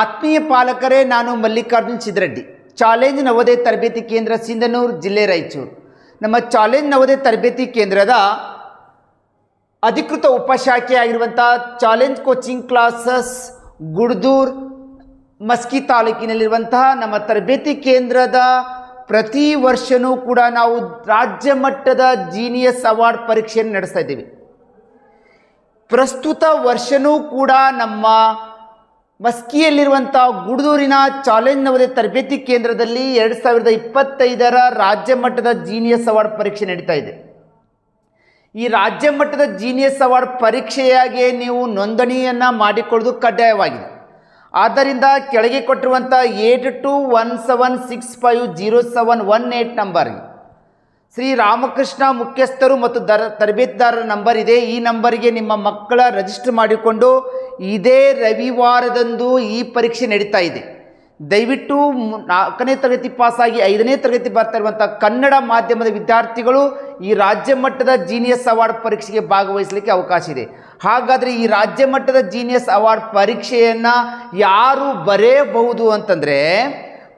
ಆತ್ಮೀಯ ಪಾಲಕರೇ, ನಾನು ಮಲ್ಲಿಕಾರ್ಜುನ್ ಸಿದ್ರೆಡ್ಡಿ, ಚಾಲೆಂಜ್ ನವೋದಯ ತರಬೇತಿ ಕೇಂದ್ರ, ಸಿಂಧನೂರು ಜಿಲ್ಲೆ, ರಾಯಚೂರು. ನಮ್ಮ ಚಾಲೆಂಜ್ ನವೋದಯ ತರಬೇತಿ ಕೇಂದ್ರದ ಅಧಿಕೃತ ಉಪಶಾಖೆಯಾಗಿರುವಂಥ ಚಾಲೆಂಜ್ ಕೋಚಿಂಗ್ ಕ್ಲಾಸಸ್ ಗುಡ್ದೂರ್ ಮಸ್ಕಿ ತಾಲೂಕಿನಲ್ಲಿರುವಂತಹ ನಮ್ಮ ತರಬೇತಿ ಕೇಂದ್ರದ ಪ್ರತಿ ವರ್ಷವೂ ಕೂಡ ನಾವು ರಾಜ್ಯ ಮಟ್ಟದ ಜೀನಿಯಸ್ ಅವಾರ್ಡ್ ಪರೀಕ್ಷೆಯನ್ನು ನಡೆಸ್ತಾ ಇದ್ದೀವಿ. ಪ್ರಸ್ತುತ ವರ್ಷವೂ ಕೂಡ ನಮ್ಮ ಮಸ್ಕಿಯಲ್ಲಿರುವಂಥ ಗುಡ್ದೂರಿನ ಚಾಲೆಂಜ್ ನವೋದಯ ತರಬೇತಿ ಕೇಂದ್ರದಲ್ಲಿ 2025ರ ರಾಜ್ಯ ಮಟ್ಟದ ಜೀನಿಯಸ್ ಅವಾರ್ಡ್ ಪರೀಕ್ಷೆ ನಡೀತಾ ಇದೆ. ಈ ರಾಜ್ಯ ಮಟ್ಟದ ಜೀನಿಯಸ್ ಅವಾರ್ಡ್ ಪರೀಕ್ಷೆಯಾಗಿ ನೀವು ನೋಂದಣಿಯನ್ನು ಮಾಡಿಕೊಳ್ಳೋದು ಕಡ್ಡಾಯವಾಗಿದೆ. ಆದ್ದರಿಂದ ಕೆಳಗೆ ಕೊಟ್ಟಿರುವಂಥ 8217650718 ನಂಬರ್ಗೆ ಶ್ರೀ ರಾಮಕೃಷ್ಣ ಮುಖ್ಯಸ್ಥರು ಮತ್ತು ತರಬೇತುದಾರರ ನಂಬರ್ ಇದೆ. ಈ ನಂಬರಿಗೆ ನಿಮ್ಮ ಮಕ್ಕಳ ರಿಜಿಸ್ಟರ್ ಮಾಡಿಕೊಂಡು ಇದೇ ರವಿವಾರದಂದು ಈ ಪರೀಕ್ಷೆ ನಡೀತಾ ಇದೆ. ದಯವಿಟ್ಟು 4ನೇ ತರಗತಿ ಪಾಸಾಗಿ 5ನೇ ತರಗತಿ ಬರ್ತಾ ಇರುವಂಥ ಕನ್ನಡ ಮಾಧ್ಯಮದ ವಿದ್ಯಾರ್ಥಿಗಳು ಈ ರಾಜ್ಯ ಮಟ್ಟದ ಜೀನಿಯಸ್ ಅವಾರ್ಡ್ ಪರೀಕ್ಷೆಗೆ ಭಾಗವಹಿಸಲಿಕ್ಕೆ ಅವಕಾಶ ಇದೆ. ಹಾಗಾದರೆ ಈ ರಾಜ್ಯ ಮಟ್ಟದ ಜೀನಿಯಸ್ ಅವಾರ್ಡ್ ಪರೀಕ್ಷೆಯನ್ನು ಯಾರು ಬರೆಯಬಹುದು ಅಂತಂದರೆ,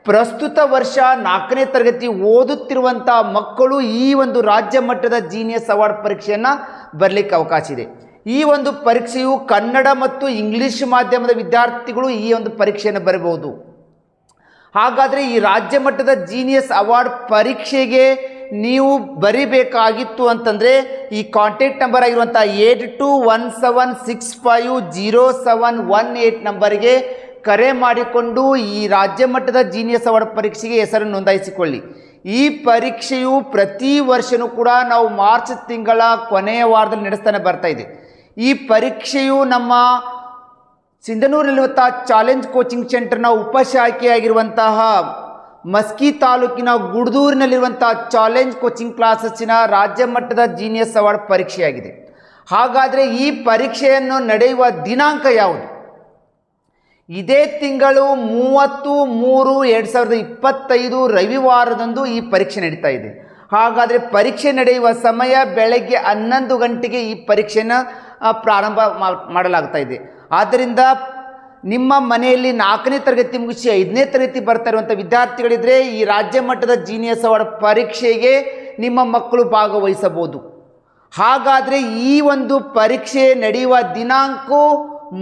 ಪ್ರಸ್ತುತ ವರ್ಷ 4ನೇ ತರಗತಿ ಓದುತ್ತಿರುವಂಥ ಮಕ್ಕಳು ಈ ಒಂದು ರಾಜ್ಯ ಮಟ್ಟದ ಜೀನಿಯಸ್ ಅವಾರ್ಡ್ ಪರೀಕ್ಷೆಯನ್ನು ಬರಲಿಕ್ಕೆ ಅವಕಾಶ ಇದೆ. ಈ ಒಂದು ಪರೀಕ್ಷೆಯು ಕನ್ನಡ ಮತ್ತು ಇಂಗ್ಲಿಷ್ ಮಾಧ್ಯಮದ ವಿದ್ಯಾರ್ಥಿಗಳು ಈ ಒಂದು ಪರೀಕ್ಷೆಯನ್ನು ಬರಬಹುದು. ಹಾಗಾದರೆ ಈ ರಾಜ್ಯ ಮಟ್ಟದ ಜೀನಿಯಸ್ ಅವಾರ್ಡ್ ಪರೀಕ್ಷೆಗೆ ನೀವು ಬರೀಬೇಕಾಗಿತ್ತು ಅಂತಂದರೆ ಈ ಕಾಂಟ್ಯಾಕ್ಟ್ ನಂಬರ್ ಆಗಿರುವಂಥ 8217650718 ನಂಬರ್ಗೆ ಕರೆ ಮಾಡಿಕೊಂಡು ಈ ರಾಜ್ಯ ಮಟ್ಟದ ಜೀನಿಯಸ್ ಅವಾರ್ಡ್ ಪರೀಕ್ಷೆಗೆ ಹೆಸರನ್ನು ನೋಂದಾಯಿಸಿಕೊಳ್ಳಿ. ಈ ಪರೀಕ್ಷೆಯು ಪ್ರತಿ ವರ್ಷವೂ ಕೂಡ ನಾವು ಮಾರ್ಚ್ ತಿಂಗಳ ಕೊನೆಯ ವಾರದಲ್ಲಿ ನಡೆಸ್ತಾನೆ ಬರ್ತಾ ಇದೆ. ಈ ಪರೀಕ್ಷೆಯು ನಮ್ಮ ಸಿಂಧನೂರಿನಲ್ಲಿರುವಂಥ ಚಾಲೆಂಜ್ ಕೋಚಿಂಗ್ ಸೆಂಟರ್ನ ಉಪಶಾಖೆಯಾಗಿರುವಂತಹ ಮಸ್ಕಿ ತಾಲೂಕಿನ ಗುಡ್ದೂರಿನಲ್ಲಿರುವಂಥ ಚಾಲೆಂಜ್ ಕೋಚಿಂಗ್ ಕ್ಲಾಸಸ್ಸಿನ ರಾಜ್ಯ ಮಟ್ಟದ ಜೀನಿಯಸ್ ಅವಾರ್ಡ್ ಪರೀಕ್ಷೆಯಾಗಿದೆ. ಹಾಗಾದರೆ ಈ ಪರೀಕ್ಷೆಯನ್ನು ನಡೆಯುವ ದಿನಾಂಕ ಯಾವುದು? ಇದೇ ತಿಂಗಳು 30/3/2025 ರವಿವಾರದಂದು ಈ ಪರೀಕ್ಷೆ ನಡೀತಾ ಇದೆ. ಹಾಗಾದರೆ ಪರೀಕ್ಷೆ ನಡೆಯುವ ಸಮಯ ಬೆಳಗ್ಗೆ 11 ಗಂಟೆಗೆ ಈ ಪರೀಕ್ಷೆಯನ್ನು ಪ್ರಾರಂಭ ಮಾಡಲಾಗ್ತಾ ಇದೆ. ಆದ್ದರಿಂದ ನಿಮ್ಮ ಮನೆಯಲ್ಲಿ 4ನೇ ತರಗತಿ ಮುಗಿಸಿ 5ನೇ ತರಗತಿ ಬರ್ತಾ ಇರುವಂಥ ವಿದ್ಯಾರ್ಥಿಗಳಿದ್ದರೆ ಈ ರಾಜ್ಯ ಮಟ್ಟದ ಜೀನಿಯಸ್ ಅವಾರ್ಡ್ ಪರೀಕ್ಷೆಗೆ ನಿಮ್ಮ ಮಕ್ಕಳು ಭಾಗವಹಿಸಬಹುದು. ಹಾಗಾದರೆ ಈ ಒಂದು ಪರೀಕ್ಷೆ ನಡೆಯುವ ದಿನಾಂಕ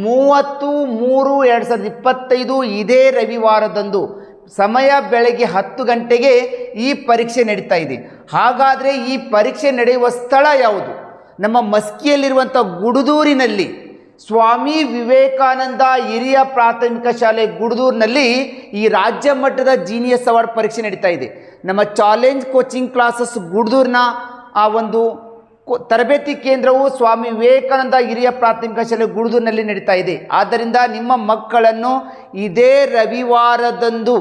30/3/2025 ಇದೇ ರವಿವಾರದಂದು ಸಮಯ ಬೆಳಗ್ಗೆ 10 ಗಂಟೆಗೆ ಈ ಪರೀಕ್ಷೆ ನಡೀತಾ ಇದೆ. ಹಾಗಾದರೆ ಈ ಪರೀಕ್ಷೆ ನಡೆಯುವ ಸ್ಥಳ ಯಾವುದು? ನಮ್ಮ ಮಸ್ಕಿಯಲ್ಲಿರುವಂಥ ಗುಡ್ದೂರಿನಲ್ಲಿ ಸ್ವಾಮಿ ವಿವೇಕಾನಂದ ಹಿರಿಯ ಪ್ರಾಥಮಿಕ ಶಾಲೆ ಗುಡ್ದೂರಿನಲ್ಲಿ ಈ ರಾಜ್ಯ ಮಟ್ಟದ ಜೀನಿಯಸ್ ಅವಾರ್ಡ್ ಪರೀಕ್ಷೆ ನಡೀತಾ ಇದೆ. ನಮ್ಮ ಚಾಲೆಂಜ್ ಕೋಚಿಂಗ್ ಕ್ಲಾಸಸ್ ಗುಡ್ದೂರಿನ ಆ ಒಂದು ತರಬೇತಿ ಕೇಂದ್ರವು ಸ್ವಾಮಿ ವಿವೇಕಾನಂದ ಹಿರಿಯ ಪ್ರಾಥಮಿಕ ಶಾಲೆ ಗುಡ್ದೂರಿನಲ್ಲಿ ನಡೀತಾ ಇದೆ. ಆದ್ದರಿಂದ ನಿಮ್ಮ ಮಕ್ಕಳನ್ನು ಇದೇ ರವಿವಾರದಂದು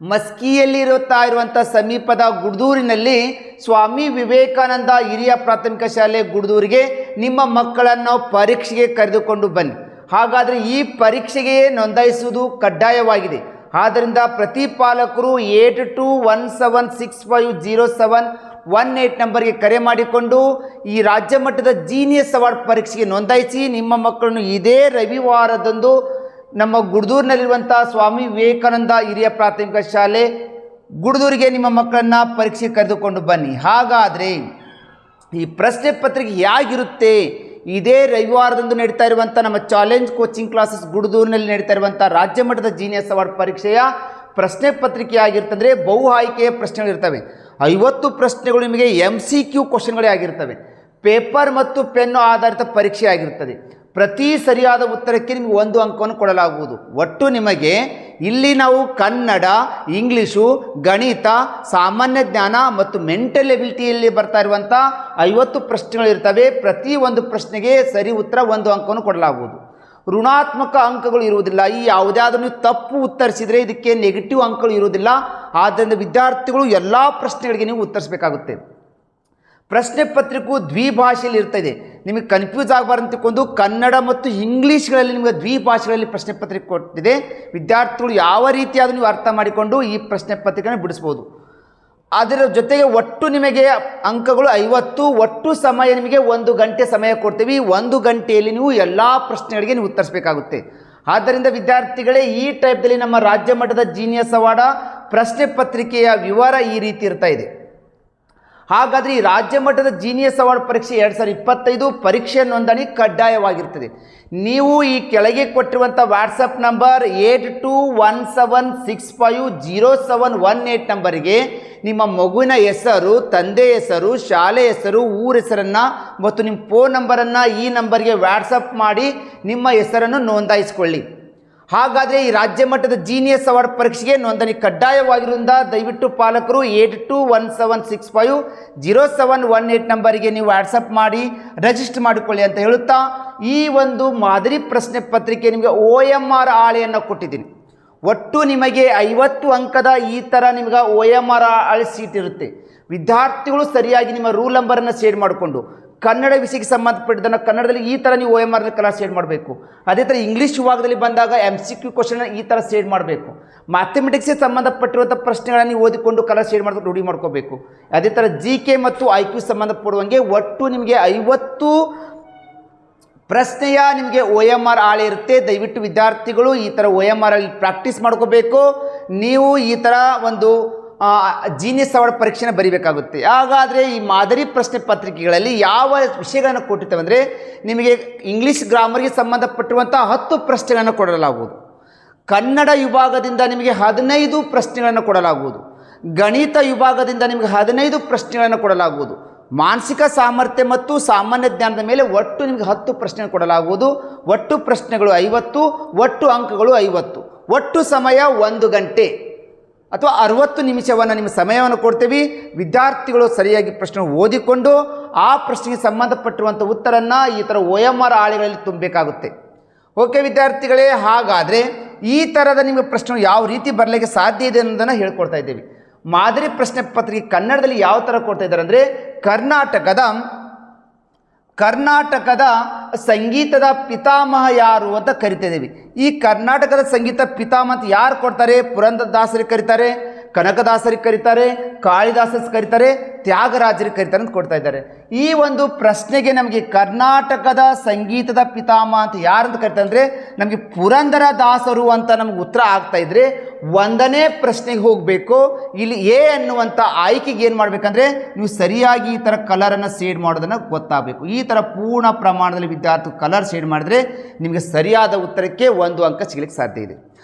ಮಸ್ಕಿಯಲ್ಲಿರುತ್ತಾ ಇರುವಂಥ ಸಮೀಪದ ಗುಡ್ದೂರಿನಲ್ಲಿ ಸ್ವಾಮಿ ವಿವೇಕಾನಂದ ಹಿರಿಯ ಪ್ರಾಥಮಿಕ ಶಾಲೆ ಗುಡ್ದೂರಿಗೆ ನಿಮ್ಮ ಮಕ್ಕಳನ್ನು ಪರೀಕ್ಷೆಗೆ ಕರೆದುಕೊಂಡು ಬನ್ನಿ. ಹಾಗಾದರೆ ಈ ಪರೀಕ್ಷೆಗೆ ನೋಂದಾಯಿಸುವುದು ಕಡ್ಡಾಯವಾಗಿದೆ. ಆದ್ದರಿಂದ ಪ್ರತಿ ಪಾಲಕರು 8217650718 ನಂಬರ್ಗೆ ಕರೆ ಮಾಡಿಕೊಂಡು ಈ ರಾಜ್ಯ ಮಟ್ಟದ ಜೀನಿಯಸ್ ಅವಾರ್ಡ್ ಪರೀಕ್ಷೆಗೆ ನೋಂದಾಯಿಸಿ ನಿಮ್ಮ ಮಕ್ಕಳನ್ನು ಇದೇ ರವಿವಾರದಂದು ನಮ್ಮ ಗುಡ್ದೂರಿನಲ್ಲಿರುವಂಥ ಸ್ವಾಮಿ ವಿವೇಕಾನಂದ ಹಿರಿಯ ಪ್ರಾಥಮಿಕ ಶಾಲೆ ಗುಡ್ದೂರಿಗೆ ನಿಮ್ಮ ಮಕ್ಕಳನ್ನು ಪರೀಕ್ಷೆಗೆ ಕರೆದುಕೊಂಡು ಬನ್ನಿ. ಹಾಗಾದರೆ ಈ ಪ್ರಶ್ನೆ ಪತ್ರಿಕೆ ಹೇಗಿರುತ್ತೆ? ಇದೇ ರವಿವಾರದಂದು ನಡೀತಾ ಇರುವಂಥ ನಮ್ಮ ಚಾಲೆಂಜ್ ಕೋಚಿಂಗ್ ಕ್ಲಾಸಸ್ ಗುಡ್ದೂರಿನಲ್ಲಿ ನಡೀತಾ ಇರುವಂಥ ರಾಜ್ಯ ಮಟ್ಟದ ಜೀನಿಯಸ್ ಅವಾರ್ಡ್ ಪರೀಕ್ಷೆಯ ಪ್ರಶ್ನೆ ಪತ್ರಿಕೆ ಆಗಿರ್ತಂದರೆ ಬಹು ಆಯ್ಕೆಯ ಪ್ರಶ್ನೆಗಳಿರ್ತವೆ. 50 ಪ್ರಶ್ನೆಗಳು ನಿಮಗೆ MCQ ಕ್ವಶನ್ಗಳೇ ಆಗಿರ್ತವೆ. ಪೇಪರ್ ಮತ್ತು ಪೆನ್ನು ಆಧಾರಿತ ಪರೀಕ್ಷೆ ಆಗಿರ್ತದೆ. ಪ್ರತಿ ಸರಿಯಾದ ಉತ್ತರಕ್ಕೆ ನಿಮಗೆ 1 ಅಂಕವನ್ನು ಕೊಡಲಾಗುವುದು. ಒಟ್ಟು ನಿಮಗೆ ಇಲ್ಲಿ ನಾವು ಕನ್ನಡ, ಇಂಗ್ಲೀಷು, ಗಣಿತ, ಸಾಮಾನ್ಯ ಜ್ಞಾನ ಮತ್ತು ಮೆಂಟಲ್ ಎಬಿಲಿಟಿಯಲ್ಲಿ ಬರ್ತಾ ಇರುವಂಥ 50 ಪ್ರಶ್ನೆಗಳಿರ್ತವೆ. ಪ್ರತಿ ಒಂದು ಪ್ರಶ್ನೆಗೆ ಸರಿ ಉತ್ತರ 1 ಅಂಕವನ್ನು ಕೊಡಲಾಗುವುದು. ಋಣಾತ್ಮಕ ಅಂಕಗಳು ಇರುವುದಿಲ್ಲ. ಈ ಯಾವುದಾದ್ರೂ ನೀವು ತಪ್ಪು ಉತ್ತರಿಸಿದರೆ ಇದಕ್ಕೆ ನೆಗೆಟಿವ್ ಅಂಕಗಳು ಇರುವುದಿಲ್ಲ. ಆದ್ದರಿಂದ ವಿದ್ಯಾರ್ಥಿಗಳು ಎಲ್ಲ ಪ್ರಶ್ನೆಗಳಿಗೆ ನೀವು ಉತ್ತರಿಸಬೇಕಾಗುತ್ತೆ. ಪ್ರಶ್ನೆ ಪತ್ರಿಕೆಯು ದ್ವಿಭಾಷೆಯಲ್ಲಿ ಇರ್ತದೆ. ನಿಮಗೆ ಕನ್ಫ್ಯೂಸ್ ಆಗಬಾರ್ದು ಅಂತಕೊಂಡು ಕನ್ನಡ ಮತ್ತು ಇಂಗ್ಲೀಷ್ಗಳಲ್ಲಿ ನಿಮಗೆ ದ್ವಿಭಾಷೆಗಳಲ್ಲಿ ಪ್ರಶ್ನೆ ಪತ್ರಿಕೆ ಕೊಟ್ಟಿದೆ. ವಿದ್ಯಾರ್ಥಿಗಳು ಯಾವ ರೀತಿಯಾದರೂ ನೀವು ಅರ್ಥ ಮಾಡಿಕೊಂಡು ಈ ಪ್ರಶ್ನೆ ಪತ್ರಿಕೆಯನ್ನು ಬಿಡಿಸ್ಬೋದು. ಅದರ ಜೊತೆಗೆ ಒಟ್ಟು ನಿಮಗೆ ಅಂಕಗಳು 50. ಒಟ್ಟು ಸಮಯ ನಿಮಗೆ 1 ಗಂಟೆ ಸಮಯ ಕೊಡ್ತೀವಿ. 1 ಗಂಟೆಯಲ್ಲಿ ನೀವು ಎಲ್ಲ ಪ್ರಶ್ನೆಗಳಿಗೆ ನೀವು ಉತ್ತರಿಸಬೇಕಾಗುತ್ತೆ. ಆದ್ದರಿಂದ ವಿದ್ಯಾರ್ಥಿಗಳೇ ಈ ಟೈಪ್ದಲ್ಲಿ ನಮ್ಮ ರಾಜ್ಯ ಮಟ್ಟದ ಜೀನಿಯಸ್ ಅವಾರ್ಡ್ ಪ್ರಶ್ನೆ ಪತ್ರಿಕೆಯ ವಿವರ ಈ ರೀತಿ ಇರ್ತಾ ಇದೆ. ಹಾಗಾದರೆ ಈ ರಾಜ್ಯ ಮಟ್ಟದ ಜೀನಿಯಸ್ ಅವಾರ್ಡ್ ಪರೀಕ್ಷೆ 2025 ಪರೀಕ್ಷೆ ನೋಂದಣಿ ಕಡ್ಡಾಯವಾಗಿರ್ತದೆ. ನೀವು ಈ ಕೆಳಗೆ ಕೊಟ್ಟಿರುವಂಥ ವಾಟ್ಸಪ್ ನಂಬರ್ 8217650718 ನಂಬರಿಗೆ ನಿಮ್ಮ ಮಗುವಿನ ಹೆಸರು, ತಂದೆ ಹೆಸರು, ಶಾಲೆ ಹೆಸರು, ಊರ ಹೆಸರನ್ನು ಮತ್ತು ನಿಮ್ಮ ಫೋನ್ ನಂಬರನ್ನು ಈ ನಂಬರ್ಗೆ ವಾಟ್ಸಪ್ ಮಾಡಿ ನಿಮ್ಮ ಹೆಸರನ್ನು ನೋಂದಾಯಿಸಿಕೊಳ್ಳಿ. ಹಾಗಾದರೆ ಈ ರಾಜ್ಯ ಮಟ್ಟದ ಜೀನಿಯಸ್ ಅವಾರ್ಡ್ ಪರೀಕ್ಷೆಗೆ ನೋಂದಣಿ ಕಡ್ಡಾಯವಾಗಿರುವುದರಿಂದ ದಯವಿಟ್ಟು ಪಾಲಕರು 8217650718 ನಂಬರಿಗೆ ನೀವು ವಾಟ್ಸಪ್ ಮಾಡಿ ರಿಜಿಸ್ಟರ್ ಮಾಡಿಕೊಳ್ಳಿ ಅಂತ ಹೇಳುತ್ತಾ, ಈ ಒಂದು ಮಾದರಿ ಪ್ರಶ್ನೆ ಪತ್ರಿಕೆ ನಿಮಗೆ OMR ಹಾಳೆಯನ್ನು ಕೊಟ್ಟಿದ್ದೀನಿ. ಒಟ್ಟು ನಿಮಗೆ 50 ಅಂಕದ ಈ ಥರ ನಿಮಗೆ OMR ಹಾಳೆ ಸೀಟ್ ಇರುತ್ತೆ. ವಿದ್ಯಾರ್ಥಿಗಳು ಸರಿಯಾಗಿ ನಿಮ್ಮ ರೂಲ್ ನಂಬರನ್ನು ಶೇರ್ ಮಾಡಿಕೊಂಡು ಕನ್ನಡ ವಿಷಯಕ್ಕೆ ಸಂಬಂಧಪಟ್ಟಿದ್ದನ್ನು ಕನ್ನಡದಲ್ಲಿ ಈ ಥರ ನೀವು OMR ಕಲರ್ ಶೇಡ್ ಮಾಡಬೇಕು. ಅದೇ ಥರ ಇಂಗ್ಲೀಷ್ ವಿಭಾಗದಲ್ಲಿ ಬಂದಾಗ MCQ ಕ್ವಶನ್ ಈ ಥರ ಶೇಡ್ ಮಾಡಬೇಕು. ಮ್ಯಾಥಮೆಟಿಕ್ಸ್ಗೆ ಸಂಬಂಧಪಟ್ಟಿರುವಂಥ ಪ್ರಶ್ನೆಗಳನ್ನು ನೀವು ಓದಿಕೊಂಡು ಕಲರ್ ಶೇಡ್ ಮಾಡೋದು ರೂಢಿ ಮಾಡ್ಕೋಬೇಕು. ಅದೇ ಥರ GK ಮತ್ತು IQ ಸಂಬಂಧಪಡುವಂಗೆ ಒಟ್ಟು ನಿಮಗೆ 50 ಪ್ರಶ್ನೆಯ ನಿಮಗೆ OMR ಹಾಳೆ ಇರುತ್ತೆ. ದಯವಿಟ್ಟು ವಿದ್ಯಾರ್ಥಿಗಳು ಈ ಥರ OMR ಅಲ್ಲಿ ಪ್ರಾಕ್ಟೀಸ್ ಮಾಡ್ಕೋಬೇಕು. ನೀವು ಈ ಥರ ಒಂದು ಜೀನಿಯಸ್ ಅವಾರ್ಡ್ ಪರೀಕ್ಷೆನ ಬರೀಬೇಕಾಗುತ್ತೆ. ಹಾಗಾದರೆ ಈ ಮಾದರಿ ಪ್ರಶ್ನೆ ಪತ್ರಿಕೆಗಳಲ್ಲಿ ಯಾವ ವಿಷಯಗಳನ್ನು ಕೊಟ್ಟಿರ್ತವೆ ಅಂದರೆ, ನಿಮಗೆ ಇಂಗ್ಲೀಷ್ ಗ್ರಾಮರ್ಗೆ ಸಂಬಂಧಪಟ್ಟಿರುವಂಥ 10 ಪ್ರಶ್ನೆಗಳನ್ನು ಕೊಡಲಾಗುವುದು. ಕನ್ನಡ ವಿಭಾಗದಿಂದ ನಿಮಗೆ 15 ಪ್ರಶ್ನೆಗಳನ್ನು ಕೊಡಲಾಗುವುದು. ಗಣಿತ ವಿಭಾಗದಿಂದ ನಿಮಗೆ 15 ಪ್ರಶ್ನೆಗಳನ್ನು ಕೊಡಲಾಗುವುದು. ಮಾನಸಿಕ ಸಾಮರ್ಥ್ಯ ಮತ್ತು ಸಾಮಾನ್ಯ ಜ್ಞಾನದ ಮೇಲೆ ಒಟ್ಟು ನಿಮಗೆ 10 ಪ್ರಶ್ನೆ ಕೊಡಲಾಗುವುದು. ಒಟ್ಟು ಪ್ರಶ್ನೆಗಳು 50, ಒಟ್ಟು ಅಂಕಗಳು 50. ಒಟ್ಟು ಸಮಯ 1 ಗಂಟೆ ಅಥವಾ 60 ನಿಮಿಷವನ್ನು ನಿಮ್ಮ ಸಮಯವನ್ನು ಕೊಡ್ತೀವಿ. ವಿದ್ಯಾರ್ಥಿಗಳು ಸರಿಯಾಗಿ ಪ್ರಶ್ನೆ ಓದಿಕೊಂಡು ಆ ಪ್ರಶ್ನೆಗೆ ಸಂಬಂಧಪಟ್ಟಿರುವಂಥ ಉತ್ತರನ್ನು ಈ ಥರ OMR ಹಾಳೆಗಳಲ್ಲಿ ತುಂಬಬೇಕಾಗುತ್ತೆ. ಓಕೆ ವಿದ್ಯಾರ್ಥಿಗಳೇ, ಹಾಗಾದರೆ ಈ ಥರದ ನಿಮಗೆ ಪ್ರಶ್ನೆ ಯಾವ ರೀತಿ ಬರಲಿಕ್ಕೆ ಸಾಧ್ಯ ಇದೆ ಅನ್ನೋದನ್ನು ಹೇಳ್ಕೊಡ್ತಾ ಇದ್ದೀವಿ. ಮಾದರಿ ಪ್ರಶ್ನೆ ಪತ್ರಿಕೆ ಕನ್ನಡದಲ್ಲಿ ಯಾವ ಥರ ಕೊಡ್ತಾ ಇದ್ದಾರೆ ಅಂದರೆ, ಕರ್ನಾಟಕದ ಸಂಗೀತದ ಪಿತಾಮಹ ಯಾರು ಅಂತ ಕರಿತಿದ್ದೀವಿ. ಈ ಕರ್ನಾಟಕದ ಸಂಗೀತ ಪಿತಾಮಹ ಅಂತ ಯಾರು ಕೊಡ್ತಾರೆ? ಪುರಂದರದಾಸರಿಗೆ ಕರೀತಾರೆ, ಕನಕದಾಸರಿಗೆ ಕರೀತಾರೆ, ಕಾಳಿದಾಸರಿಗೆ ಕರೀತಾರೆ, ತ್ಯಾಗರಾಜರಿಗೆ ಕರೀತಾರೆ ಅಂತ ಕೊಡ್ತಾ ಇದ್ದಾರೆ. ಈ ಒಂದು ಪ್ರಶ್ನೆಗೆ ನಮಗೆ ಕರ್ನಾಟಕದ ಸಂಗೀತದ ಪಿತಾಮಹ ಅಂತ ಯಾರಂತ ಕರಿತಾರೆ ಅಂದರೆ, ನಮಗೆ ಪುರಂದರದಾಸರು ಅಂತ ನಮ್ಗೆ ಉತ್ತರ ಆಗ್ತಾ ಇದ್ರೆ 1ನೇ ಪ್ರಶ್ನೆಗೆ ಹೋಗಬೇಕು. ಇಲ್ಲಿ ಎ ಅನ್ನುವಂಥ ಆಯ್ಕೆಗೆ ಏನು ಮಾಡಬೇಕಂದ್ರೆ, ನೀವು ಸರಿಯಾಗಿ ಈ ಥರ ಕಲರನ್ನು ಶೇಡ್ ಮಾಡೋದನ್ನು ಗೊತ್ತಾಗಬೇಕು. ಈ ಥರ ಪೂರ್ಣ ಪ್ರಮಾಣದಲ್ಲಿ ವಿದ್ಯಾರ್ಥಿ ಕಲರ್ ಶೇಡ್ ಮಾಡಿದ್ರೆ ನಿಮಗೆ ಸರಿಯಾದ ಉತ್ತರಕ್ಕೆ 1 ಅಂಕ ಸಿಗಲಿಕ್ಕೆ ಸಾಧ್ಯ ಇದೆ.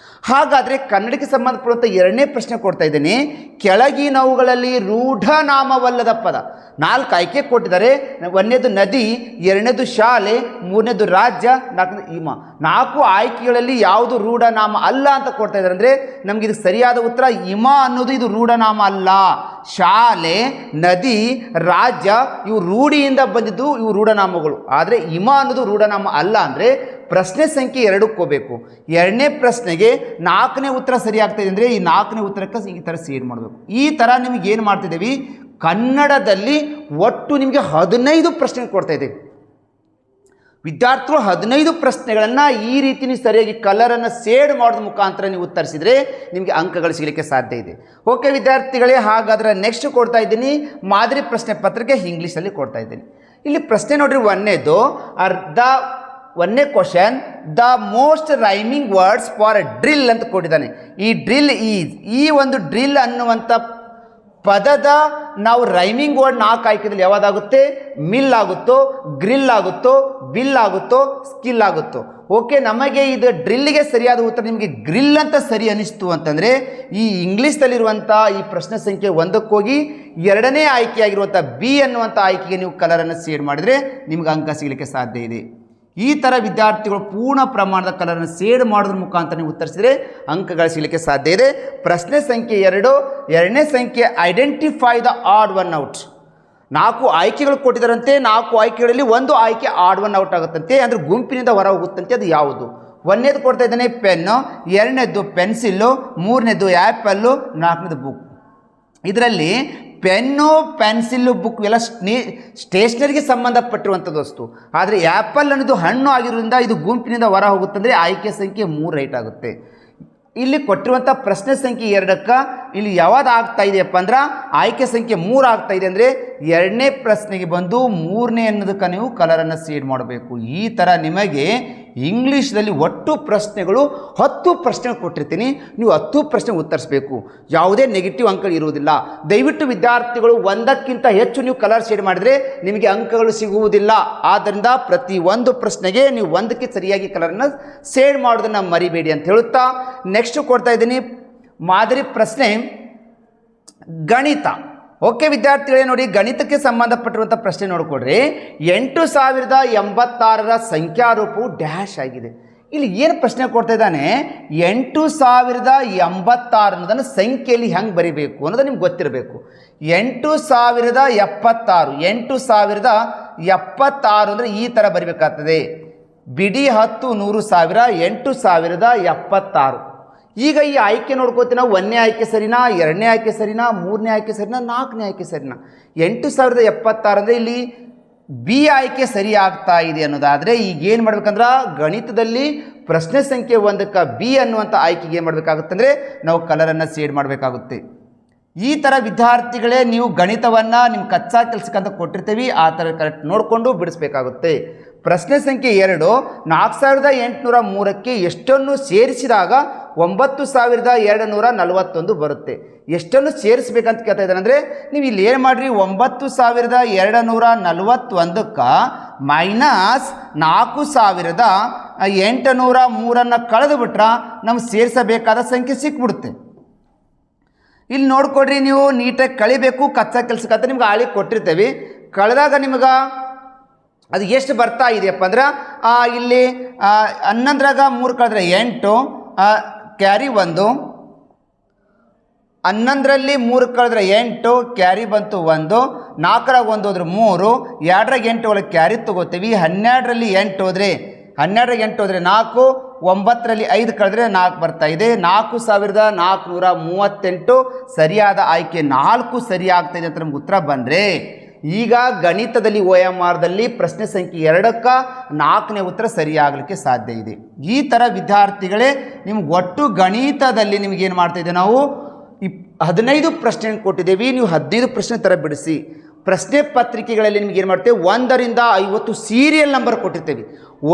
ಹಾಗಾದರೆ ಕನ್ನಡಕ್ಕೆ ಸಂಬಂಧಪಡುವಂಥ 2ನೇ ಪ್ರಶ್ನೆ ಕೊಡ್ತಾ ಇದ್ದೀನಿ. ಕೆಳಗಿನವುಗಳಲ್ಲಿ ರೂಢನಾಮವಲ್ಲದ ಪದ 4 ಆಯ್ಕೆ ಕೊಟ್ಟಿದ್ದಾರೆ. 1ನೇದು ನದಿ, 2ನೇದು ಶಾಲೆ, 3ನೇದು ರಾಜ್ಯ, 4ನೇದು ಹಿಮ. 4 ಆಯ್ಕೆಗಳಲ್ಲಿ ಯಾವುದು ರೂಢನಾಮ ಅಲ್ಲ ಅಂತ ಕೊಡ್ತಾ ಇದ್ದಾರೆ ಅಂದರೆ, ನಮಗೆ ಇದು ಸರಿಯಾದ ಉತ್ತರ ಹಿಮ ಅನ್ನೋದು ಇದು ರೂಢನಾಮ ಅಲ್ಲ. ಶಾಲೆ, ನದಿ, ರಾಜ್ಯ ಇವು ರೂಢಿಯಿಂದ ಬಂದಿದ್ದು, ಇವು ರೂಢನಾಮಗಳು. ಆದರೆ ಹಿಮ ಅನ್ನೋದು ರೂಢನಾಮ ಅಲ್ಲ. ಅಂದರೆ ಪ್ರಶ್ನೆ ಸಂಖ್ಯೆ 2ಕ್ಕೆ ಹೋಗಬೇಕು. 2ನೇ ಪ್ರಶ್ನೆಗೆ 4ನೇ ಉತ್ತರ ಸರಿ ಆಗ್ತಾಯಿದೆ ಅಂದರೆ ಈ 4ನೇ ಉತ್ತರಕ್ಕೆ ಈ ಥರ ಸೇರ್ ಮಾಡಬೇಕು. ಈ ಥರ ನಿಮಗೆ ಏನು ಮಾಡ್ತಿದ್ದೀವಿ, ಕನ್ನಡದಲ್ಲಿ ಒಟ್ಟು ನಿಮಗೆ 15 ಪ್ರಶ್ನೆ ಕೊಡ್ತಾ ಇದ್ದೀವಿ. ವಿದ್ಯಾರ್ಥಿಗಳು 15 ಪ್ರಶ್ನೆಗಳನ್ನು ಈ ರೀತಿ ನೀವು ಸರಿಯಾಗಿ ಕಲರನ್ನು ಶೇಡ್ ಮಾಡೋದ್ರ ಮುಖಾಂತರ ನೀವು ಉತ್ತರಿಸಿದರೆ ನಿಮಗೆ ಅಂಕಗಳು ಸಿಗಲಿಕ್ಕೆ ಸಾಧ್ಯ ಇದೆ. ಓಕೆ ವಿದ್ಯಾರ್ಥಿಗಳೇ, ಹಾಗಾದರೆ ನೆಕ್ಸ್ಟ್ ಕೊಡ್ತಾ ಇದ್ದೀನಿ ಮಾದರಿ ಪ್ರಶ್ನೆ ಪತ್ರಿಕೆ ಇಂಗ್ಲೀಷಲ್ಲಿ ಕೊಡ್ತಾ ಇದ್ದೀನಿ. ಇಲ್ಲಿ ಪ್ರಶ್ನೆ ನೋಡ್ರಿ, 1ನೇ question, the most rhyming words for a drill ಅಂತ ಕೊಟ್ಟಿದ್ದಾನೆ. ಈ ಡ್ರಿಲ್ ಈಸ್, ಈ ಒಂದು ಡ್ರಿಲ್ ಅನ್ನುವಂಥ ಪದದ ನಾವು ರೈಮಿಂಗ್ ವರ್ಡ್ 4 ಆಯ್ಕೆದಲ್ಲಿ ಯಾವುದಾಗುತ್ತೆ? ಮಿಲ್ ಆಗುತ್ತೋ, ಗ್ರಿಲ್ ಆಗುತ್ತೋ, ಬಿಲ್ ಆಗುತ್ತೋ, ಸ್ಕಿಲ್ ಆಗುತ್ತೋ. ಓಕೆ, ನಮಗೆ ಇದು ಡ್ರಿಲ್ಗೆ ಸರಿಯಾದ ಉತ್ತರ ನಿಮಗೆ ಗ್ರಿಲ್ ಅಂತ ಸರಿ ಅನಿಸ್ತು ಅಂತಂದರೆ ಈ ಇಂಗ್ಲೀಷ್ನಲ್ಲಿರುವಂಥ ಈ ಪ್ರಶ್ನೆ ಸಂಖ್ಯೆ 1ಕ್ಕೆ ಹೋಗಿ 2ನೇ ಆಯ್ಕೆಯಾಗಿರುವಂಥ ಬಿ ಅನ್ನುವಂಥ ಆಯ್ಕೆಗೆ ನೀವು ಕಲರನ್ನು ಶೇಡ್ ಮಾಡಿದರೆ ನಿಮ್ಗೆ ಅಂಕ ಸಿಗಲಿಕ್ಕೆ ಸಾಧ್ಯ ಇದೆ. ಈ ಥರ ವಿದ್ಯಾರ್ಥಿಗಳು ಪೂರ್ಣ ಪ್ರಮಾಣದ ಕಲರನ್ನು ಶೇಡ್ ಮಾಡೋದ್ರ ಮುಖಾಂತರ ನೀವು ಉತ್ತರಿಸಿದರೆ ಅಂಕಗಳು ಸಿಗಲಿಕ್ಕೆ ಸಾಧ್ಯ ಇದೆ. ಪ್ರಶ್ನೆ ಸಂಖ್ಯೆ 2, 2ನೇ ಸಂಖ್ಯೆ identify the odd one out. 4 ಆಯ್ಕೆಗಳು ಕೊಟ್ಟಿದ್ದಾರಂತೆ. 4 ಆಯ್ಕೆಗಳಲ್ಲಿ 1 ಆಯ್ಕೆ ಆಡ್ ಒನ್ ಔಟ್ ಆಗುತ್ತಂತೆ, ಅಂದರೆ ಗುಂಪಿನಿಂದ ಹೊರ ಹೋಗುತ್ತಂತೆ. ಅದು ಯಾವುದು? 1ನೇದು ಕೊಡ್ತಾ ಇದ್ದಾನೆ ಪೆನ್ನು, 2ನೇದು ಪೆನ್ಸಿಲ್ಲು, 3ನೇದು ಆ್ಯಪಲ್ಲು, 4ನೇದು ಬುಕ್. ಇದರಲ್ಲಿ ಪೆನ್ನು, ಪೆನ್ಸಿಲ್ಲು, ಬುಕ್ ಇವೆಲ್ಲ ಸ್ಟೇಷ್ನರಿಗೆ ಸಂಬಂಧಪಟ್ಟಿರುವಂಥದ್ದು ವಸ್ತು. ಆದರೆ ಆ್ಯಪಲ್ ಅನ್ನೋದು ಹಣ್ಣು ಆಗಿರೋದ್ರಿಂದ ಇದು ಗುಂಪಿನಿಂದ ಹೊರ ಹೋಗುತ್ತಂದರೆ ಆಯ್ಕೆ ಸಂಖ್ಯೆ 3 ರೈಟ್ ಆಗುತ್ತೆ. ಇಲ್ಲಿ ಕೊಟ್ಟಿರುವಂಥ ಪ್ರಶ್ನೆ ಸಂಖ್ಯೆ 2ಕ್ಕೆ ಇಲ್ಲಿ ಯಾವುದು ಆಗ್ತಾ ಇದೆಯಪ್ಪ ಅಂದ್ರೆ ಆಯ್ಕೆ ಸಂಖ್ಯೆ 3 ಆಗ್ತಾ ಇದೆ. ಅಂದರೆ 2ನೇ ಪ್ರಶ್ನೆಗೆ ಬಂದು 3ನೇ ಅನ್ನೋದಕ್ಕೆ ನೀವು ಕಲರನ್ನು ಶೇಡ್ ಮಾಡಬೇಕು. ಈ ಥರ ನಿಮಗೆ ಇಂಗ್ಲೀಷ್ನಲ್ಲಿ ಒಟ್ಟು ಪ್ರಶ್ನೆಗಳು 10 ಪ್ರಶ್ನೆಗಳು ಕೊಟ್ಟಿರ್ತೀನಿ. ನೀವು 10 ಪ್ರಶ್ನೆ ಉತ್ತರಿಸಬೇಕು. ಯಾವುದೇ ನೆಗೆಟಿವ್ ಅಂಕ ಇರುವುದಿಲ್ಲ. ದಯವಿಟ್ಟು ವಿದ್ಯಾರ್ಥಿಗಳು ಒಂದಕ್ಕಿಂತ ಹೆಚ್ಚು ನೀವು ಕಲರ್ ಶೇಡ್ ಮಾಡಿದರೆ ನಿಮಗೆ ಅಂಕಗಳು ಸಿಗುವುದಿಲ್ಲ. ಆದ್ದರಿಂದ ಪ್ರತಿ ಒಂದು ಪ್ರಶ್ನೆಗೆ ನೀವು ಒಂದಕ್ಕೆ ಸರಿಯಾಗಿ ಕಲರನ್ನು ಶೇಡ್ ಮಾಡೋದನ್ನು ಮರಿಬೇಡಿ ಅಂತ ಹೇಳುತ್ತಾ ನೆಕ್ಸ್ಟ್ ಕೊಡ್ತಾ ಇದ್ದೀನಿ ಮಾದರಿ ಪ್ರಶ್ನೆ ಗಣಿತ. ಓಕೆ ವಿದ್ಯಾರ್ಥಿಗಳೇ, ನೋಡಿ ಗಣಿತಕ್ಕೆ ಸಂಬಂಧಪಟ್ಟಿರುವಂಥ ಪ್ರಶ್ನೆ ನೋಡಿಕೊಡ್ರಿ. 8086ರ ಸಂಖ್ಯಾರೂಪವು ಡ್ಯಾಶ್ ಆಗಿದೆ. ಇಲ್ಲಿ ಏನು ಪ್ರಶ್ನೆ ಕೊಡ್ತಾ ಇದ್ದಾನೆ, 8086 ಅನ್ನೋದನ್ನು ಸಂಖ್ಯೆಯಲ್ಲಿ ಹೆಂಗೆ ಬರಿಬೇಕು ಅನ್ನೋದು ನಿಮ್ಗೆ ಗೊತ್ತಿರಬೇಕು. 8076 ಅಂದರೆ ಈ ಥರ ಬರಿಬೇಕಾಗ್ತದೆ. ಬಿಡಿ 10 100 1000 8076. ಈಗ ಈ ಆಯ್ಕೆ ನೋಡ್ಕೋತೀವಿ ನಾವು. 1ನೇ ಆಯ್ಕೆ ಸರಿನಾ, 2ನೇ ಆಯ್ಕೆ ಸರಿನಾ, 3ನೇ ಆಯ್ಕೆ ಸರಿನಾ, 4ನೇ ಆಯ್ಕೆ ಸರಿನಾ? 8076 ಅಂದರೆ ಇಲ್ಲಿ ಬಿ ಆಯ್ಕೆ ಸರಿ ಆಗ್ತಾ ಇದೆ ಅನ್ನೋದಾದರೆ ಈಗ ಏನು ಮಾಡ್ಬೇಕಂದ್ರೆ ಗಣಿತದಲ್ಲಿ ಪ್ರಶ್ನೆ ಸಂಖ್ಯೆ 1ಕ್ಕೆ ಬಿ ಅನ್ನುವಂಥ ಆಯ್ಕೆಗೆ ಏನು ಮಾಡಬೇಕಾಗುತ್ತೆ ಅಂದರೆ ನಾವು ಕಲರನ್ನು ಶೇಡ್ ಮಾಡಬೇಕಾಗುತ್ತೆ. ಈ ಥರ ವಿದ್ಯಾರ್ಥಿಗಳೇ ನೀವು ಗಣಿತವನ್ನು ನಿಮ್ಮ ಕಚ್ಚಾ ಕೆಲಸಕ್ಕಂತ ಕೊಟ್ಟಿರ್ತೀವಿ, ಆ ಥರ ಕರೆಕ್ಟ್ ನೋಡಿಕೊಂಡು ಬಿಡಿಸ್ಬೇಕಾಗುತ್ತೆ. ಪ್ರಶ್ನೆ ಸಂಖ್ಯೆ 2, 4803ಕ್ಕೆ ಎಷ್ಟನ್ನು ಸೇರಿಸಿದಾಗ 9241 ಬರುತ್ತೆ. ಎಷ್ಟನ್ನು ಸೇರಿಸ್ಬೇಕಂತ ಕೇಳ್ತಾ ಇದ್ದಾನೆ ಅಂದರೆ ನೀವು ಇಲ್ಲಿ ಏನು ಮಾಡಿರಿ, 9241ಕ್ಕೆ ಮೈನಸ್ 4803 ಕಳೆದು ಬಿಟ್ರೆ ನಮ್ಗೆ ಸೇರಿಸಬೇಕಾದ ಸಂಖ್ಯೆ ಸಿಕ್ಬಿಡುತ್ತೆ. ಇಲ್ಲಿ ನೋಡ್ಕೊಡ್ರಿ, ನೀವು ನೀಟಾಗಿ ಕಳಿಬೇಕು. ಕಚ್ಚಾ ಕೆಲಸಕ್ಕಂತ ನಿಮ್ಗೆ ಆಳಿ ಕೊಟ್ಟಿರ್ತೇವೆ. ಕಳೆದಾಗ ನಿಮ್ಗೆ ಅದು ಎಷ್ಟು ಬರ್ತಾ ಇದೆಯಪ್ಪ ಅಂದ್ರೆ ಇಲ್ಲಿ 11ರಾಗ 3 ಕಳೆದ್ರೆ 8, ಕ್ಯಾರಿ 1. 11ರಲ್ಲಿ 3 ಕಳೆದ್ರೆ 8, ಕ್ಯಾರಿ ಬಂತು 1. 4ರಾಗ 1 ಹೋದ್ರೆ 3, 2ರಾಗ 8 ಒಳಗೆ ಕ್ಯಾರಿ ತೊಗೋತೀವಿ. 12ರಲ್ಲಿ 8 ಹೋದರೆ 4, 9ರಲ್ಲಿ 5 ಕಳೆದ್ರೆ 4 ಬರ್ತಾ ಇದೆ. 4438 ಸರಿಯಾದ ಆಯ್ಕೆ 4 ಸರಿ ಆಗ್ತಾ ಇದೆ ಅಂತ ನಮ್ಗೆ ಉತ್ತರ ಬಂದರೆ ಈಗ ಗಣಿತದಲ್ಲಿ OMRದಲ್ಲಿ ಪ್ರಶ್ನೆ ಸಂಖ್ಯೆ 2ಕ್ಕೆ 4ನೇ ಉತ್ತರ ಸರಿಯಾಗಲಿಕ್ಕೆ ಸಾಧ್ಯ ಇದೆ. ಈ ಥರ ವಿದ್ಯಾರ್ಥಿಗಳೇ ನಿಮ್ಗೆ ಒಟ್ಟು ಗಣಿತದಲ್ಲಿ ನಿಮಗೇನು ಮಾಡ್ತಾಯಿದ್ದೇವೆ ನಾವು 15 ಪ್ರಶ್ನೆ ಕೊಟ್ಟಿದ್ದೇವೆ. ನೀವು 15 ಪ್ರಶ್ನೆ ಥರ ಬಿಡಿಸಿ. ಪ್ರಶ್ನೆ ಪತ್ರಿಕೆಗಳಲ್ಲಿ ನಿಮ್ಗೆ ಏನು ಮಾಡ್ತೇವೆ 1ರಿಂದ 50 ಸೀರಿಯಲ್ ನಂಬರ್ ಕೊಟ್ಟಿರ್ತೇವೆ.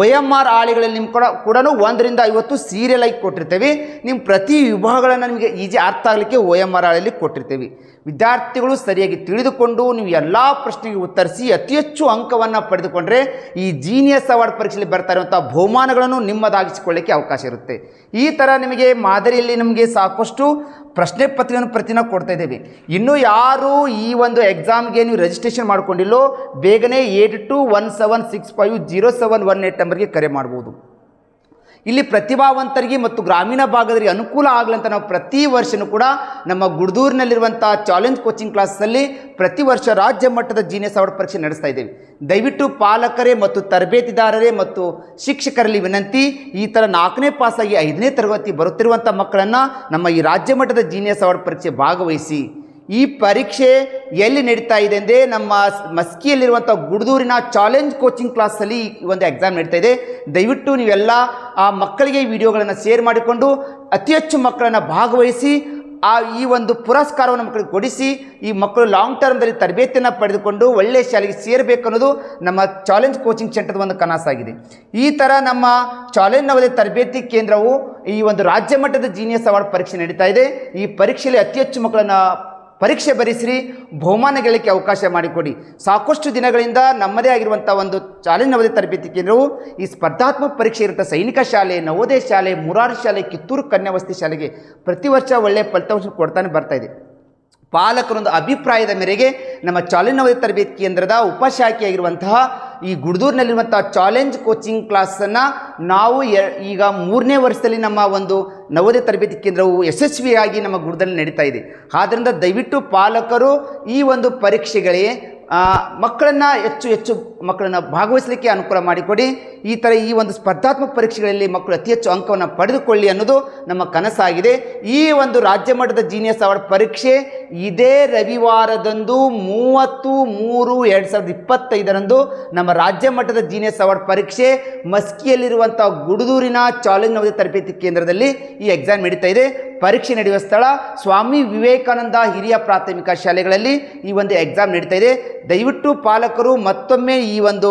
OMR ಆಳಿಗಳಲ್ಲಿ ನಿಮ್ಮ ಕೂಡ 1ರಿಂದ 50 ಸೀರಿಯಲ್ ಆಗಿ ಕೊಟ್ಟಿರ್ತೇವೆ. ನಿಮ್ಮ ಪ್ರತಿ ವಿಭಾಗಗಳನ್ನು ನಿಮಗೆ ಈಜಿ ಅರ್ಥ ಆಗಲಿಕ್ಕೆ OMR ಆಳಿಯಲ್ಲಿ ಕೊಟ್ಟಿರ್ತೇವೆ. ವಿದ್ಯಾರ್ಥಿಗಳು ಸರಿಯಾಗಿ ತಿಳಿದುಕೊಂಡು ನೀವು ಎಲ್ಲ ಪ್ರಶ್ನೆಗೆ ಉತ್ತರಿಸಿ ಅತಿ ಹೆಚ್ಚು ಅಂಕವನ್ನು ಪಡೆದುಕೊಂಡ್ರೆ ಈ ಜೀನಿಯಸ್ ಅವಾರ್ಡ್ ಪರೀಕ್ಷೆಯಲ್ಲಿ ಬರ್ತಾ ಇರುವಂಥ ಬಹುಮಾನಗಳನ್ನು ನಿಮ್ಮದಾಗಿಸಿಕೊಳ್ಳಿಕ್ಕೆ ಅವಕಾಶ ಇರುತ್ತೆ. ಈ ಥರ ನಿಮಗೆ ಮಾದರಿಯಲ್ಲಿ ನಮಗೆ ಸಾಕಷ್ಟು ಪ್ರಶ್ನೆ ಪತ್ರಿಕೆಯನ್ನು ಪ್ರತಿದಿನ ಕೊಡ್ತಾ ಇದ್ದೇವೆ. ಇನ್ನೂ ಯಾರು ಈ ಒಂದು ಎಕ್ಸಾಮ್ಗೆ ನೀವು ರಿಜಿಸ್ಟ್ರೇಷನ್ ಮಾಡ್ಕೊಂಡಿಲ್ಲೋ ಬೇಗನೆ 8217650718 ನಂಬರ್ಗೆ ಕರೆ ಮಾಡ್ಬೋದು. ಇಲ್ಲಿ ಪ್ರತಿಭಾವಂತರಿಗೆ ಮತ್ತು ಗ್ರಾಮೀಣ ಭಾಗದವರಿಗೆ ಅನುಕೂಲ ಆಗಲಂತ ನಾವು ಪ್ರತಿ ವರ್ಷವೂ ಕೂಡ ನಮ್ಮ ಗುಡ್ದೂರಿನಲ್ಲಿರುವಂಥ ಚಾಲೆಂಜ್ ಕೋಚಿಂಗ್ ಕ್ಲಾಸಲ್ಲಿ ಪ್ರತಿ ವರ್ಷ ರಾಜ್ಯ ಮಟ್ಟದ ಜೀನಿಯಸ್ ಅವಾರ್ಡ್ ಪರೀಕ್ಷೆ ನಡೆಸ್ತಾ ಇದ್ದೇವೆ. ದಯವಿಟ್ಟು ಪಾಲಕರೇ ಮತ್ತು ತರಬೇತಿದಾರರೇ ಮತ್ತು ಶಿಕ್ಷಕರಲ್ಲಿ ವಿನಂತಿ, ಈ ಥರ 4ನೇ ಪಾಸಾಗಿ 5ನೇ ತರಗತಿ ಬರುತ್ತಿರುವಂಥ ಮಕ್ಕಳನ್ನು ನಮ್ಮ ಈ ರಾಜ್ಯ ಮಟ್ಟದ ಜೀನಿಯಸ್ ಅವಾರ್ಡ್ ಪರೀಕ್ಷೆ ಭಾಗವಹಿಸಿ. ಈ ಪರೀಕ್ಷೆ ಎಲ್ಲಿ ನಡೀತಾ ಇದೆ ಅಂದರೆ ನಮ್ಮ ಮಸ್ಕಿಯಲ್ಲಿರುವಂಥ ಗುಡ್ದೂರಿನ ಚಾಲೆಂಜ್ ಕೋಚಿಂಗ್ ಕ್ಲಾಸಲ್ಲಿ ಒಂದು ಎಕ್ಸಾಮ್ ನಡೀತಾ ಇದೆ. ದಯವಿಟ್ಟು ನೀವೆಲ್ಲ ಆ ಮಕ್ಕಳಿಗೆ ವಿಡಿಯೋಗಳನ್ನು ಶೇರ್ ಮಾಡಿಕೊಂಡು ಅತಿ ಹೆಚ್ಚು ಮಕ್ಕಳನ್ನು ಭಾಗವಹಿಸಿ ಈ ಒಂದು ಪುರಸ್ಕಾರವನ್ನು ಮಕ್ಕಳಿಗೆ ಕೊಡಿಸಿ ಈ ಮಕ್ಕಳು ಲಾಂಗ್ ಟರ್ಮ್ದಲ್ಲಿ ತರಬೇತಿಯನ್ನು ಪಡೆದುಕೊಂಡು ಒಳ್ಳೆಯ ಶಾಲೆಗೆ ಸೇರಬೇಕು ಅನ್ನೋದು ನಮ್ಮ ಚಾಲೆಂಜ್ ಕೋಚಿಂಗ್ ಸೆಂಟರ್ದ ಒಂದು ಕನಸಾಗಿದೆ. ಈ ಥರ ನಮ್ಮ ಚಾಲೆಂಜ್ ನವೋದಯ ತರಬೇತಿ ಕೇಂದ್ರವು ಈ ಒಂದು ರಾಜ್ಯ ಮಟ್ಟದ ಜೀನಿಯಸ್ ಅವಾರ್ಡ್ ಪರೀಕ್ಷೆ ನಡೀತಾ ಇದೆ. ಈ ಪರೀಕ್ಷೆಯಲ್ಲಿ ಅತಿ ಹೆಚ್ಚು ಮಕ್ಕಳನ್ನು ಪರೀಕ್ಷೆ ಬರೆಸಿರಿ, ಬಹುಮಾನ ಗೆಲ್ಲಕ್ಕೆ ಅವಕಾಶ ಮಾಡಿಕೊಡಿ. ಸಾಕಷ್ಟು ದಿನಗಳಿಂದ ನಮ್ಮದೇ ಆಗಿರುವಂಥ ಒಂದು ಚಾಲೆಂಜ್ ನವೋದಯ ತರಬೇತಿ ಕೇಂದ್ರವು ಈ ಸ್ಪರ್ಧಾತ್ಮಕ ಪರೀಕ್ಷೆ ಇರುವಂಥ ಸೈನಿಕ ಶಾಲೆ, ನವೋದಯ ಶಾಲೆ, ಮುರಾರಿ ಶಾಲೆ, ಕಿತ್ತೂರು ಕನ್ಯಾವಸತಿ ಶಾಲೆಗೆ ಪ್ರತಿ ವರ್ಷ ಒಳ್ಳೆಯ ಫಲಿತಾಂಶ ಕೊಡ್ತಾನೆ ಬರ್ತಾ ಇದೆ. ಪಾಲಕರೊಂದು ಅಭಿಪ್ರಾಯದ ಮೇರೆಗೆ ನಮ್ಮ ಚಾಲೆಂಜ್ ನವೋದಯ ತರಬೇತಿ ಕೇಂದ್ರದ ಉಪಶಾಖೆಯಾಗಿರುವಂತಹ ಈ ಗುಡ್ದೂರಿನಲ್ಲಿರುವಂಥ ಚಾಲೆಂಜ್ ಕೋಚಿಂಗ್ ಕ್ಲಾಸನ್ನು ನಾವು ಈಗ 3ನೇ ವರ್ಷದಲ್ಲಿ ನಮ್ಮ ಒಂದು ನವೋದಯ ತರಬೇತಿ ಕೇಂದ್ರವು ಯಶಸ್ವಿಯಾಗಿ ನಮ್ಮ ಗುಡ್ದಲ್ಲಿ ನಡೀತಾ ಇದೆ. ಆದ್ದರಿಂದ ದಯವಿಟ್ಟು ಪಾಲಕರು ಈ ಒಂದು ಪರೀಕ್ಷೆಗಳಿಗೆ ಮಕ್ಕಳನ್ನು ಹೆಚ್ಚು ಮಕ್ಕಳನ್ನು ಭಾಗವಹಿಸಲಿಕ್ಕೆ ಅನುಕೂಲ ಮಾಡಿಕೊಡಿ. ಈ ಥರ ಈ ಒಂದು ಸ್ಪರ್ಧಾತ್ಮಕ ಪರೀಕ್ಷೆಗಳಲ್ಲಿ ಮಕ್ಕಳು ಅತಿ ಹೆಚ್ಚು ಅಂಕವನ್ನು ಪಡೆದುಕೊಳ್ಳಿ ಅನ್ನೋದು ನಮ್ಮ ಕನಸಾಗಿದೆ. ಈ ಒಂದು ರಾಜ್ಯ ಮಟ್ಟದ ಜೀನಿಯಸ್ ಅವಾರ್ಡ್ ಪರೀಕ್ಷೆ ಇದೇ ರವಿವಾರದಂದು 30/3/2025 ನಮ್ಮ ರಾಜ್ಯ ಮಟ್ಟದ ಜೀನಿಯಸ್ ಅವಾರ್ಡ್ ಪರೀಕ್ಷೆ ಮಸ್ಕಿಯಲ್ಲಿರುವಂಥ ಗುಡ್ದೂರಿನ ಚಾಲೆಂಜ್ ನವೋದಯ ತರಬೇತಿ ಕೇಂದ್ರದಲ್ಲಿ ಈ ಎಕ್ಸಾಮ್ ನಡೀತಾ ಇದೆ. ಪರೀಕ್ಷೆ ನಡೆಯುವ ಸ್ಥಳ ಸ್ವಾಮಿ ವಿವೇಕಾನಂದ ಹಿರಿಯ ಪ್ರಾಥಮಿಕ ಶಾಲೆಗಳಲ್ಲಿ ಈ ಒಂದು ಎಕ್ಸಾಮ್ ನಡೀತಾ ಇದೆ. ದಯವಿಟ್ಟು ಪಾಲಕರು ಮತ್ತೊಮ್ಮೆ ಈ ಒಂದು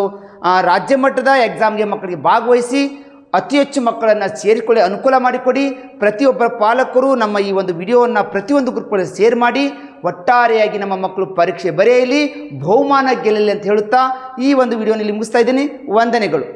ರಾಜ್ಯ ಮಟ್ಟದ ಎಕ್ಸಾಮ್ಗೆ ಮಕ್ಕಳಿಗೆ ಭಾಗವಹಿಸಿ ಅತಿ ಹೆಚ್ಚು ಮಕ್ಕಳನ್ನು ಸೇರಿಕೊಳ್ಳಿ ಅನುಕೂಲ ಮಾಡಿಕೊಡಿ. ಪ್ರತಿಯೊಬ್ಬರ ಪಾಲಕರು ನಮ್ಮ ಈ ಒಂದು ವಿಡಿಯೋವನ್ನು ಪ್ರತಿಯೊಂದು ಗ್ರೂಪ್ಗಳಲ್ಲಿ ಶೇರ್ ಮಾಡಿ. ಒಟ್ಟಾರೆಯಾಗಿ ನಮ್ಮ ಮಕ್ಕಳು ಪರೀಕ್ಷೆ ಬರೆಯಲಿ, ಬಹುಮಾನ ಗೆಲ್ಲಲಿ ಅಂತ ಹೇಳುತ್ತಾ ಈ ಒಂದು ವಿಡಿಯೋನಲ್ಲಿ ಮುಗಿಸ್ತಾ ಇದ್ದೀನಿ. ವಂದನೆಗಳು.